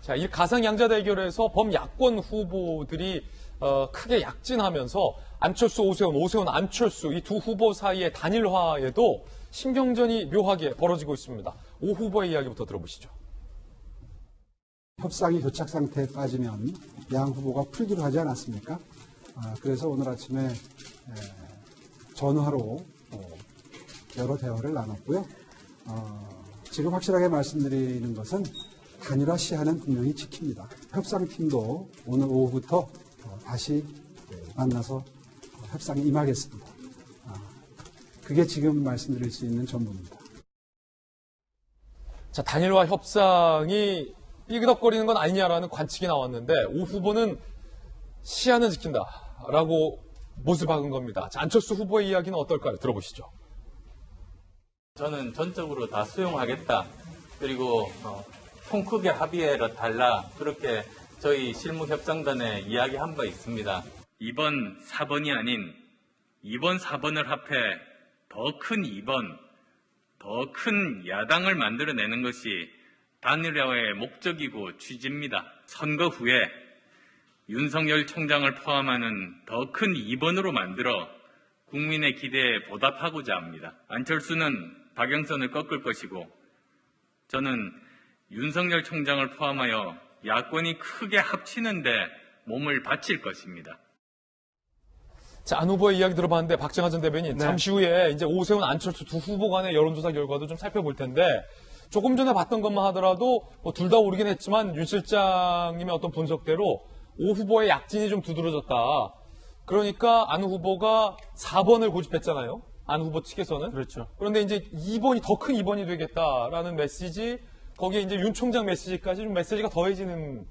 자, 이 가상 양자 대결에서 범야권 후보들이 크게 약진하면서 안철수, 오세훈, 안철수 이 두 후보 사이의 단일화에도 신경전이 묘하게 벌어지고 있습니다. 오 후보의 이야기부터 들어보시죠. 협상이 교착 상태에 빠지면 양 후보가 풀기로 하지 않았습니까? 그래서 오늘 아침에 전화로 여러 대화를 나눴고요. 지금 확실하게 말씀드리는 것은 단일화 시한은 분명히 지킵니다. 협상팀도 오늘 오후부터 다시 만나서 협상에 임하겠습니다. 그게 지금 말씀드릴 수 있는 전부입니다. 자, 단일화 협상이 삐그덕거리는 건 아니냐라는 관측이 나왔는데 오 후보는 시한은 지킨다라고 못을 박은 겁니다. 자, 안철수 후보의 이야기는 어떨까요? 들어보시죠. 저는 전적으로 다 수용하겠다. 그리고 통 크게 합의해 달라. 그렇게 저희 실무협상단에 이야기한 바 있습니다. 2번, 4번이 아닌 2번, 4번을 합해 더 큰 2번, 더 큰 야당을 만들어내는 것이 단일화의 목적이고 취지입니다. 선거 후에 윤석열 총장을 포함하는 더 큰 2번으로 만들어 국민의 기대에 보답하고자 합니다. 안철수는 박영선을 꺾을 것이고 저는 윤석열 총장을 포함하여 야권이 크게 합치는데 몸을 바칠 것입니다. 자, 안 후보의 이야기 들어봤는데 박정하 전 대변인 잠시 후에 이제 오세훈, 안철수 두 후보 간의 여론조사 결과도 좀 살펴볼 텐데 조금 전에 봤던 것만 하더라도 둘 다 오르긴 했지만 윤 실장님의 어떤 분석대로 오 후보의 약진이 좀 두드러졌다. 그러니까 안 후보가 4번을 고집했잖아요. 안 후보 측에서는. 그렇죠. 그런데 이제 2번이 더 큰 2번이 되겠다라는 메시지, 거기에 이제 윤 총장 메시지까지 좀 메시지가 더해지는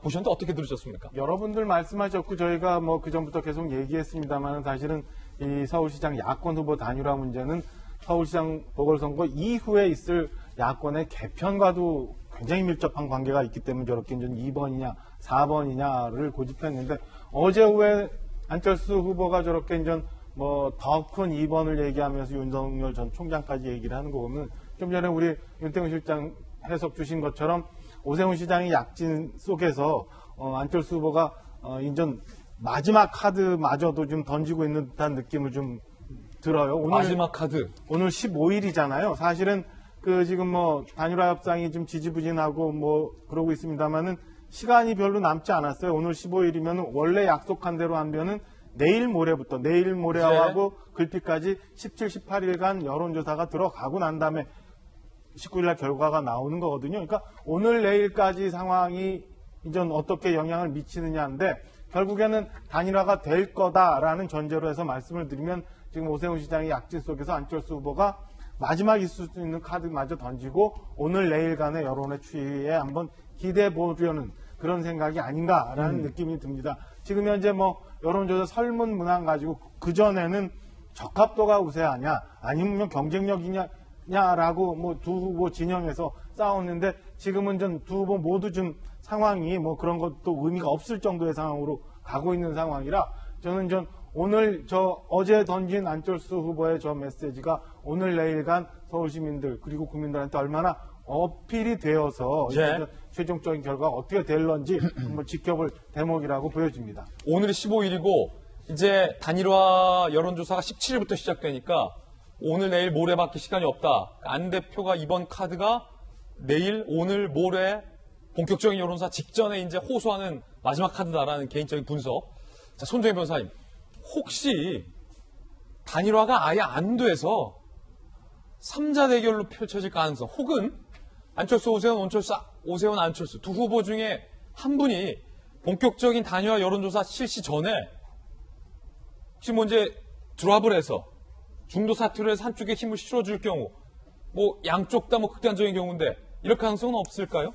보셨는데 어떻게 들으셨습니까? 여러분들 말씀하셨고 저희가 뭐 그전부터 계속 얘기했습니다만 사실은 이 서울시장 야권 후보 단일화 문제는 서울시장 보궐선거 이후에 있을 야권의 개편과도 굉장히 밀접한 관계가 있기 때문에 저렇게 이제 2번이냐 4번이냐를 고집했는데 어제 후에 안철수 후보가 저렇게 이제 뭐 더 큰 2번을 얘기하면서 윤석열 전 총장까지 얘기를 하는 거 보면 좀 전에 우리 윤태훈 실장 해석 주신 것처럼 오세훈 시장의 약진 속에서 안철수 후보가 인전 마지막 카드마저도 좀 던지고 있는 듯한 느낌을 좀 들어요. 오늘, 마지막 카드. 오늘 15일이잖아요. 사실은 그 지금 뭐 단일화 협상이 좀 지지부진하고 뭐 그러고 있습니다만은 시간이 별로 남지 않았어요. 오늘 15일이면 원래 약속한 대로 하면은 내일 모레부터 내일 모레하고 글피까지 17, 18일간 여론조사가 들어가고 난 다음에 19일날 결과가 나오는 거거든요. 그러니까 오늘 내일까지 상황이 이제 어떻게 영향을 미치느냐인데 결국에는 단일화가 될 거다라는 전제로 해서 말씀을 드리면 지금 오세훈 시장의 약진 속에서 안철수 후보가 마지막 있을 수 있는 카드마저 던지고 오늘 내일간의 여론의 추이에 한번 기대해 보려는 그런 생각이 아닌가라는 느낌이 듭니다. 지금 현재 뭐 여론조사 설문 문항 가지고 그전에는 적합도가 우세하냐 아니면 경쟁력이냐라고 뭐 두 후보 진영에서 싸웠는데 지금은 좀 두 후보 모두 좀 상황이 뭐 그런 것도 의미가 없을 정도의 상황으로 가고 있는 상황이라 저는 좀 오늘 어제 던진 안철수 후보의 저 메시지가 오늘 내일간 서울 시민들 그리고 국민들한테 얼마나 어필이 되어서 최종적인 결과가 어떻게 될런지 한번 지켜볼 대목이라고 보여집니다. 오늘이 15일이고 이제 단일화 여론조사가 17일부터 시작되니까 오늘 내일 모레밖에 시간이 없다. 안 대표가 이번 카드가 내일 오늘 모레 본격적인 여론조사 직전에 이제 호소하는 마지막 카드다라는 개인적인 분석. 자, 손정혜 변호사님, 혹시 단일화가 아예 안 돼서 3자 대결로 펼쳐질 가능성 혹은 안철수, 오세훈, 안철수 두 후보 중에 한 분이 본격적인 단일화 여론조사 실시 전에 혹시 뭐 이제 드랍을 해서 중도 사퇴를 해서 한쪽에 힘을 실어줄 경우 뭐 양쪽 다 뭐 극단적인 경우인데 이럴 가능성은 없을까요?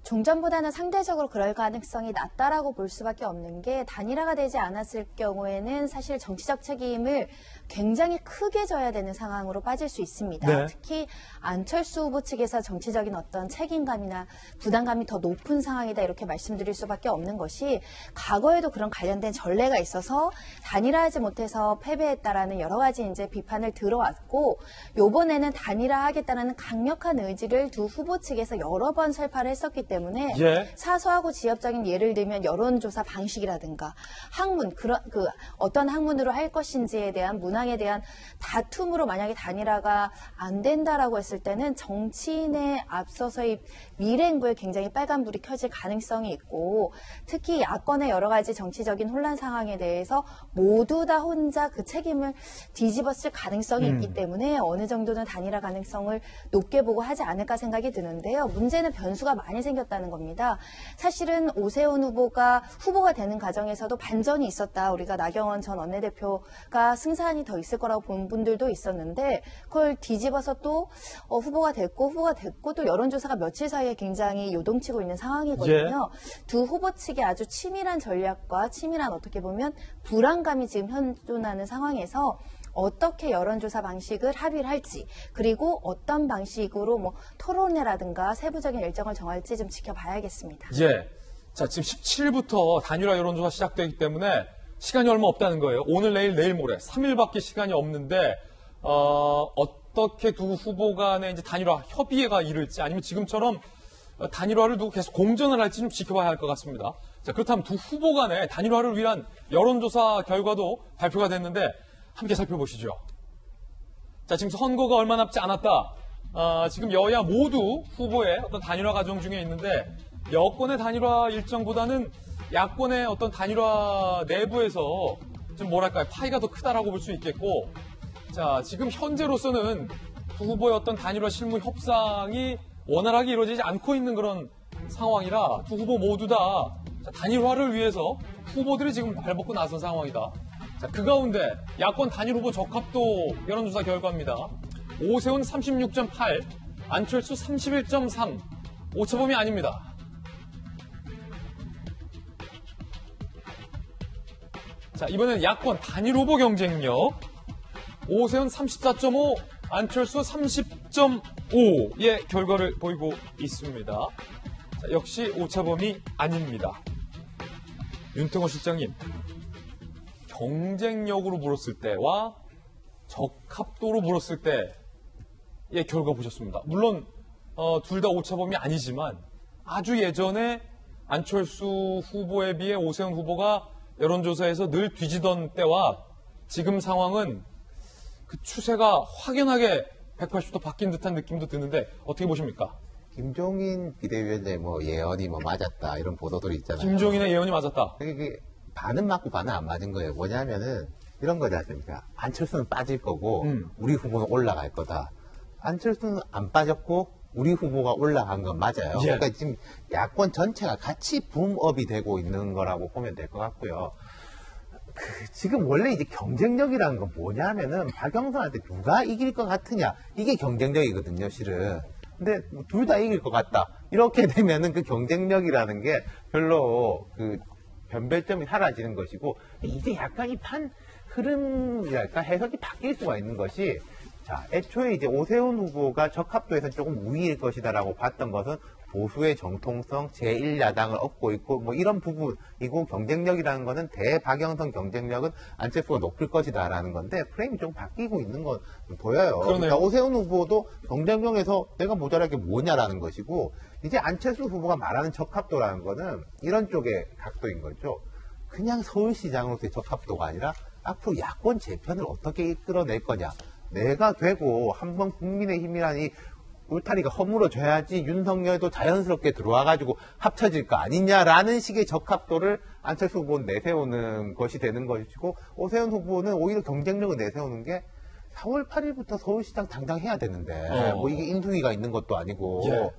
종전보다는 상대적으로 그럴 가능성이 낮다라고 볼 수밖에 없는 게 단일화가 되지 않았을 경우에는 사실 정치적 책임을 굉장히 크게 져야 되는 상황으로 빠질 수 있습니다. 네. 특히 안철수 후보 측에서 정치적인 어떤 책임감이나 부담감이 더 높은 상황이다 이렇게 말씀드릴 수밖에 없는 것이 과거에도 그런 관련된 전례가 있어서 단일화하지 못해서 패배했다라는 여러 가지 이제 비판을 들어왔고 이번에는 단일화하겠다는 강력한 의지를 두 후보 측에서 여러 번 설파를 했었기 때문에 때문에 예. 사소하고 지엽적인 예를 들면 여론조사 방식이라든가 학문 어떤 학문으로 할 것인지에 대한 문항에 대한 다툼으로 만약에 단일화가 안 된다라고 했을 때는 정치인에 앞서서의 미래행보에 굉장히 빨간불이 켜질 가능성이 있고 특히 야권의 여러 가지 정치적인 혼란 상황에 대해서 모두 다 혼자 그 책임을 뒤집었을 가능성이 있기 때문에 어느 정도는 단일화 가능성을 높게 보고 하지 않을까 생각이 드는데요. 문제는 변수가 많이 생겼다는 겁니다. 사실은 오세훈 후보가 되는 과정에서도 반전이 있었다. 우리가 나경원 전 원내대표가 승산이 더 있을 거라고 본 분들도 있었는데 그걸 뒤집어서 또 후보가 됐고 또 여론조사가 며칠 사이에 굉장히 요동치고 있는 상황이거든요. 두 후보 측의 아주 치밀한 전략과 치밀한 어떻게 보면 불안감이 지금 현존하는 상황에서 어떻게 여론조사 방식을 합의를 할지 그리고 어떤 방식으로 뭐 토론회라든가 세부적인 일정을 정할지 좀 지켜봐야겠습니다. 예. 자, 지금 17일부터 단일화 여론조사 시작되기 때문에 시간이 얼마 없다는 거예요. 오늘, 내일 모레 3일밖에 시간이 없는데 어떻게 두 후보 간의 이제 단일화 협의회가 이룰지 아니면 지금처럼 단일화를 두고 계속 공전을 할지 좀 지켜봐야 할 것 같습니다. 자, 그렇다면 두 후보 간의 단일화를 위한 여론조사 결과도 발표가 됐는데 함께 살펴보시죠. 자, 지금 선거가 얼마 남지 않았다. 지금 여야 모두 후보의 어떤 단일화 과정 중에 있는데 여권의 단일화 일정보다는 야권의 어떤 단일화 내부에서 좀 뭐랄까요, 파이가 더 크다라고 볼 수 있겠고, 자, 지금 현재로서는 두 후보의 어떤 단일화 실무 협상이 원활하게 이루어지지 않고 있는 그런 상황이라 두 후보 모두 다 단일화를 위해서 후보들이 지금 발벗고 나선 상황이다. 자, 그 가운데 야권 단일 후보 적합도 여론조사 결과입니다. 오세훈 36.8, 안철수 31.3, 오차범위 아닙니다. 자, 이번엔 야권 단일 후보 경쟁력. 오세훈 34.5, 안철수 30.5의 결과를 보이고 있습니다. 자, 역시 오차범위 아닙니다. 윤통호 실장님, 경쟁력으로 물었을 때와 적합도로 물었을 때의 결과 보셨습니다. 물론 둘 다 오차범위 아니지만 아주 예전에 안철수 후보에 비해 오세훈 후보가 여론조사에서 늘 뒤지던 때와 지금 상황은 그 추세가 확연하게 180도 바뀐 듯한 느낌도 드는데 어떻게 보십니까? 김종인 비대위원장의 뭐 예언이 뭐 맞았다 이런 보도들이 있잖아요. 김종인의 예언이 맞았다. 이게 반은 맞고 반은 안 맞은 거예요. 뭐냐면은 이런 거지 않습니까? 안철수는 빠질 거고 우리 후보는 올라갈 거다. 안철수는 안 빠졌고 우리 후보가 올라간 건 맞아요. 예. 그러니까 지금 야권 전체가 같이 붐업이 되고 있는 거라고 보면 될 것 같고요. 지금 원래 이제 경쟁력이라는 건 뭐냐면은 박영선한테 누가 이길 것 같으냐 이게 경쟁력이거든요, 실은. 근데 둘 다 이길 것 같다 이렇게 되면은 그 경쟁력이라는 게 별로 그 변별점이 사라지는 것이고 이제 약간 이 판 흐름이랄까 해석이 바뀔 수가 있는 것이 자 애초에 이제 오세훈 후보가 적합도에서 조금 우위일 것이다라고 봤던 것은 보수의 정통성, 제1야당을 얻고 있고 뭐 이런 부분이고 경쟁력이라는 거는 대박영선 경쟁력은 안철수가 높을 것이다라는 건데 프레임이 좀 바뀌고 있는 건 보여요. 그러니까 오세훈 후보도 경쟁력에서 내가 모자랄 게 뭐냐라는 것이고 이제 안철수 후보가 말하는 적합도라는 거는 이런 쪽의 각도인 거죠. 그냥 서울시장으로서의 적합도가 아니라 앞으로 야권 재편을 어떻게 이끌어낼 거냐. 내가 되고 한번 국민의힘이라는 이 울타리가 허물어져야지 윤석열도 자연스럽게 들어와가지고 합쳐질 거 아니냐라는 식의 적합도를 안철수 후보는 내세우는 것이 되는 것이고 오세훈 후보는 오히려 경쟁력을 내세우는 게 4월 8일부터 서울시장 당장 해야 되는데 뭐 이게 인수위가 있는 것도 아니고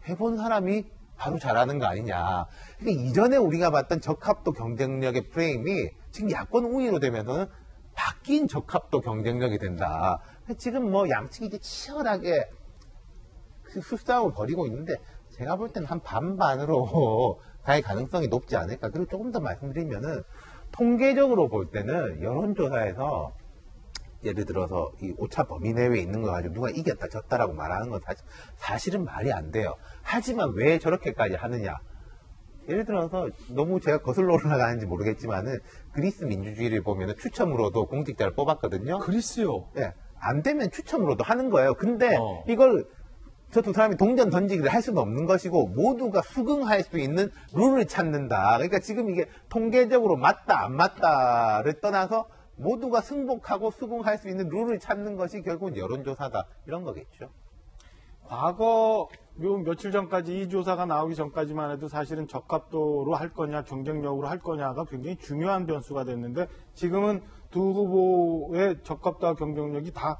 해본 사람이 바로 잘하는 거 아니냐. 그러니까 이전에 우리가 봤던 적합도 경쟁력의 프레임이 지금 야권 우위로 되면서는 바뀐 적합도 경쟁력이 된다. 지금 뭐 양측이 이제 치열하게 수싸움을 벌이고 있는데 제가 볼 때는 한 반반으로 갈 가능성이 높지 않을까. 그리고 조금 더 말씀드리면은 통계적으로 볼 때는 여론조사에서 예를 들어서 이 오차 범위 내외에 있는 거 가지고 누가 이겼다 졌다라고 말하는 건 사실은 말이 안 돼요. 하지만 왜 저렇게까지 하느냐. 예를 들어서 너무 제가 거슬러 올라가는지 모르겠지만은 그리스 민주주의를 보면은 추첨으로도 공직자를 뽑았거든요. 그리스요? 네. 안 되면 추첨으로도 하는 거예요. 근데 이걸 저 두 사람이 동전 던지기를 할 수는 없는 것이고 모두가 수긍할 수 있는 룰을 찾는다. 그러니까 지금 이게 통계적으로 맞다 안 맞다를 떠나서 모두가 승복하고 수긍할 수 있는 룰을 찾는 것이 결국은 여론조사다. 이런 거겠죠. 과거 요 며칠 전까지 이 조사가 나오기 전까지만 해도 사실은 적합도로 할 거냐 경쟁력으로 할 거냐가 굉장히 중요한 변수가 됐는데 지금은 두 후보의 적합도와 경쟁력이 다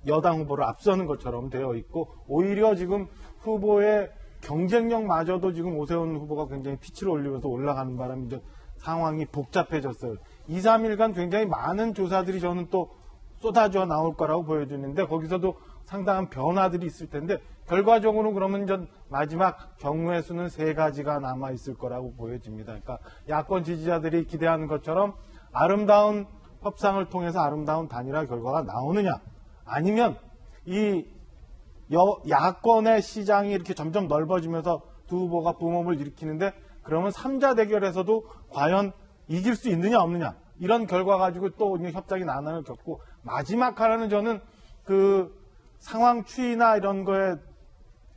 여당 후보를 앞서는 것처럼 되어 있고 오히려 지금 후보의 경쟁력마저도 지금 오세훈 후보가 굉장히 피치를 올리면서 올라가는 바람에 이제 상황이 복잡해졌어요. 2, 3일간 굉장히 많은 조사들이 저는 또 쏟아져 나올 거라고 보여지는데 거기서도 상당한 변화들이 있을 텐데 결과적으로 그러면 전 마지막 경우의 수는 3가지가 남아 있을 거라고 보여집니다. 그러니까 야권 지지자들이 기대하는 것처럼 아름다운 협상을 통해서 아름다운 단일화 결과가 나오느냐 아니면 이 야권의 시장이 이렇게 점점 넓어지면서 두 후보가 붐업을 일으키는데 그러면 3자 대결에서도 과연 이길 수 있느냐 없느냐 이런 결과 가지고 또 협상이 난항을 겪고 마지막 하나는 저는 그 상황 추이나 이런 거에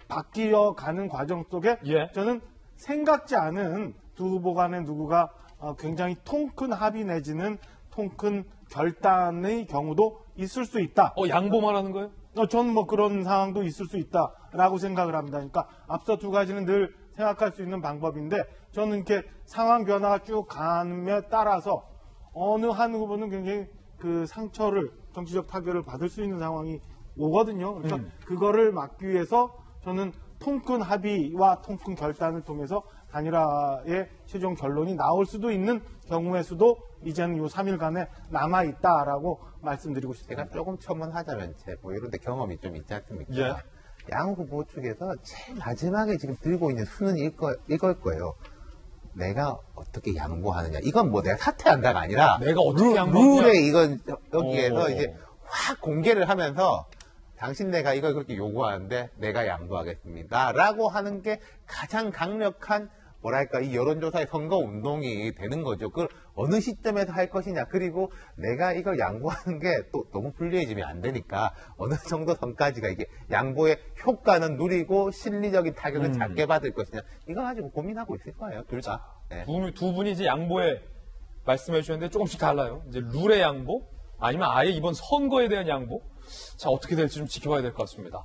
바뀌어 가는 과정 속에 예. 저는 생각지 않은 두 후보 간에 누구가 굉장히 통큰 합의 내지는 통큰 결단의 경우도 있을 수 있다. 양보만 하는 거예요? 저는 뭐 그런 상황도 있을 수 있다라고 생각을 합니다. 그러니까 앞서 두 가지는 늘 생각할 수 있는 방법인데 저는 이렇게 상황 변화가 쭉 가는에 따라서 어느 한 후보는 굉장히 그 상처를 정치적 타격을 받을 수 있는 상황이 오거든요. 그러니까 그거를 막기 위해서 저는 통큰 합의와 통큰 결단을 통해서 단일화의 최종 결론이 나올 수도 있는 경우의 수도 이제는 요 3일간에 남아있다라고 말씀드리고 싶습니다. 제가 조금 첨언하자면 뭐 이런 데 경험이 좀 있지 않습니까? 예. 양 후보 측에서 제일 마지막에 지금 들고 있는 수는 이걸 거예요. 내가 어떻게 양보하느냐. 이건 뭐 내가 사퇴한다가 아니라 내가 어떻게 양보하느냐. 룰에 이건 여기에서 오. 이제 확 공개를 하면서 당신네가 이걸 그렇게 요구하는데 내가 양보하겠습니다. 라고 하는 게 가장 강력한 뭐랄까 이 여론조사의 선거운동이 되는 거죠. 그걸 어느 시점에서 할 것이냐. 그리고 내가 이걸 양보하는 게 또 너무 불리해지면 안 되니까 어느 정도 선까지가 이게 양보의 효과는 누리고 실리적인 타격은 작게 받을 것이냐. 이거 가지고 고민하고 있을 거예요. 둘 다. 네. 두 분이 이제 양보에 말씀해 주셨는데 조금씩 달라요. 이제 룰의 양보 아니면 아예 이번 선거에 대한 양보. 자, 어떻게 될지 좀 지켜봐야 될 것 같습니다.